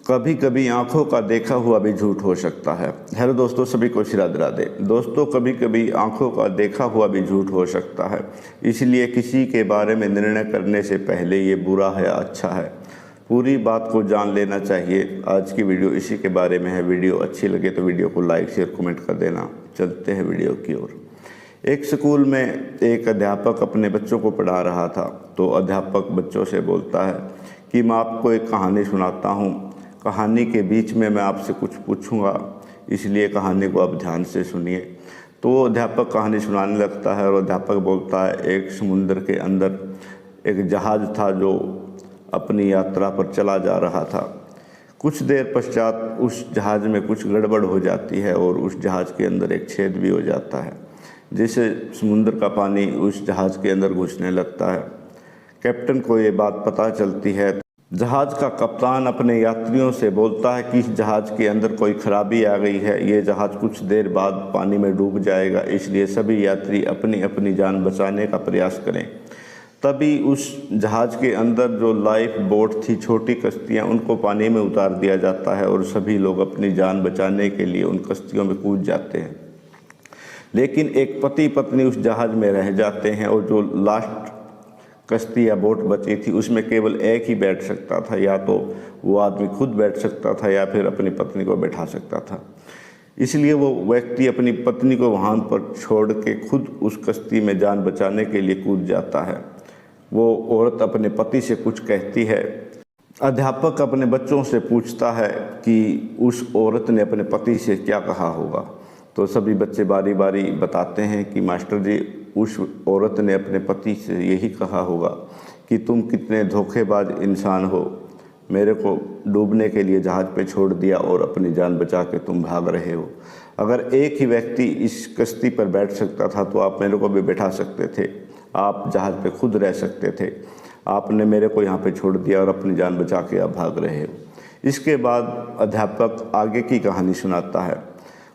कभी कभी आंखों का देखा हुआ भी झूठ हो सकता है। हेलो दोस्तों, सभी को श्री राधे। दोस्तों, कभी कभी आंखों का देखा हुआ भी झूठ हो सकता है, इसलिए किसी के बारे में निर्णय करने से पहले ये बुरा है या अच्छा है, पूरी बात को जान लेना चाहिए। आज की वीडियो इसी के बारे में है। वीडियो अच्छी लगे तो वीडियो को लाइक शेयर कमेंट कर देना। चलते हैं वीडियो की ओर। एक स्कूल में एक अध्यापक अपने बच्चों को पढ़ा रहा था, तो अध्यापक बच्चों से बोलता है कि मैं आपको एक कहानी सुनाता हूँ। कहानी के बीच में मैं आपसे कुछ पूछूंगा, इसलिए कहानी को आप ध्यान से सुनिए। तो वो अध्यापक कहानी सुनाने लगता है और अध्यापक बोलता है, एक समुद्र के अंदर एक जहाज़ था जो अपनी यात्रा पर चला जा रहा था। कुछ देर पश्चात उस जहाज़ में कुछ गड़बड़ हो जाती है और उस जहाज़ के अंदर एक छेद भी हो जाता है, जिससे समुद्र का पानी उस जहाज़ के अंदर घुसने लगता है। कैप्टन को ये बात पता चलती है। जहाज़ का कप्तान अपने यात्रियों से बोलता है कि इस जहाज़ के अंदर कोई खराबी आ गई है, ये जहाज़ कुछ देर बाद पानी में डूब जाएगा, इसलिए सभी यात्री अपनी अपनी जान बचाने का प्रयास करें। तभी उस जहाज़ के अंदर जो लाइफ बोट थी, छोटी कश्तियाँ, उनको पानी में उतार दिया जाता है और सभी लोग अपनी जान बचाने के लिए उन कश्तियों में कूद जाते हैं। लेकिन एक पति पत्नी उस जहाज़ में रह जाते हैं और जो लास्ट कश्ती या बोट बची थी उसमें केवल एक ही बैठ सकता था। या तो वो आदमी खुद बैठ सकता था या फिर अपनी पत्नी को बैठा सकता था। इसलिए वो व्यक्ति अपनी पत्नी को वहाँ पर छोड़ के खुद उस कश्ती में जान बचाने के लिए कूद जाता है। वो औरत अपने पति से कुछ कहती है। अध्यापक अपने बच्चों से पूछता है कि उस औरत ने अपने पति से क्या कहा होगा। तो सभी बच्चे बारी बारी बताते हैं कि मास्टर जी, उस औरत ने अपने पति से यही कहा होगा कि तुम कितने धोखेबाज इंसान हो, मेरे को डूबने के लिए जहाज़ पे छोड़ दिया और अपनी जान बचा के तुम भाग रहे हो। अगर एक ही व्यक्ति इस कश्ती पर बैठ सकता था तो आप मेरे को भी बैठा सकते थे, आप जहाज़ पे खुद रह सकते थे। आपने मेरे को यहाँ पे छोड़ दिया और अपनी जान बचा के आप भाग रहे हो। इसके बाद अध्यापक आगे की कहानी सुनाता है।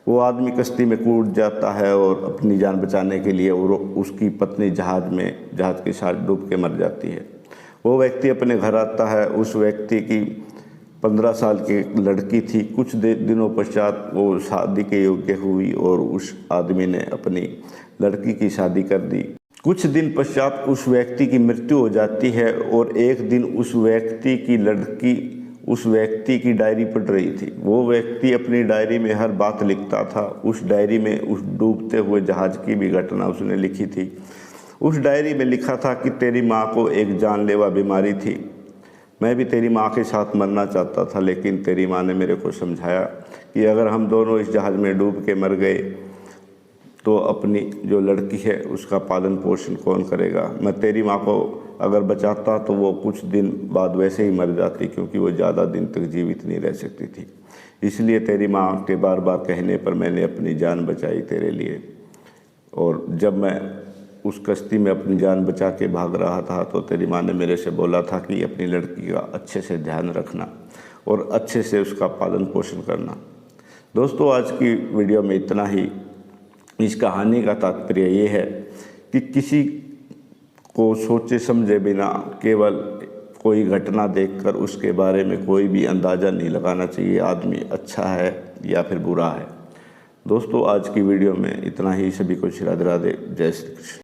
वो आदमी कश्ती में कूद जाता है और अपनी जान बचाने के लिए, और उसकी पत्नी जहाज़ के साथ डूब के मर जाती है। वो व्यक्ति अपने घर आता है। उस व्यक्ति की 15 साल की लड़की थी। कुछ दिनों पश्चात वो शादी के योग्य हुई और उस आदमी ने अपनी लड़की की शादी कर दी। कुछ दिन पश्चात उस व्यक्ति की मृत्यु हो जाती है और एक दिन उस व्यक्ति की लड़की उस व्यक्ति की डायरी पढ़ रही थी। वो व्यक्ति अपनी डायरी में हर बात लिखता था। उस डायरी में उस डूबते हुए जहाज़ की भी घटना उसने लिखी थी। उस डायरी में लिखा था कि तेरी माँ को एक जानलेवा बीमारी थी, मैं भी तेरी माँ के साथ मरना चाहता था, लेकिन तेरी माँ ने मेरे को समझाया कि अगर हम दोनों इस जहाज़ में डूब के मर गए तो अपनी जो लड़की है उसका पालन पोषण कौन करेगा। मैं तेरी माँ को अगर बचाता तो वो कुछ दिन बाद वैसे ही मर जाती, क्योंकि वो ज़्यादा दिन तक जीवित नहीं रह सकती थी। इसलिए तेरी माँ के बार बार कहने पर मैंने अपनी जान बचाई तेरे लिए। और जब मैं उस कश्ती में अपनी जान बचा के भाग रहा था तो तेरी माँ ने मेरे से बोला था कि अपनी लड़की का अच्छे से ध्यान रखना और अच्छे से उसका पालन पोषण करना। दोस्तों, आज की वीडियो में इतना ही। इस कहानी का तात्पर्य ये है कि किसी को सोचे समझे बिना केवल कोई घटना देखकर उसके बारे में कोई भी अंदाज़ा नहीं लगाना चाहिए आदमी अच्छा है या फिर बुरा है। दोस्तों, आज की वीडियो में इतना ही। सभी को श्री राधे। जय श्री कृष्ण।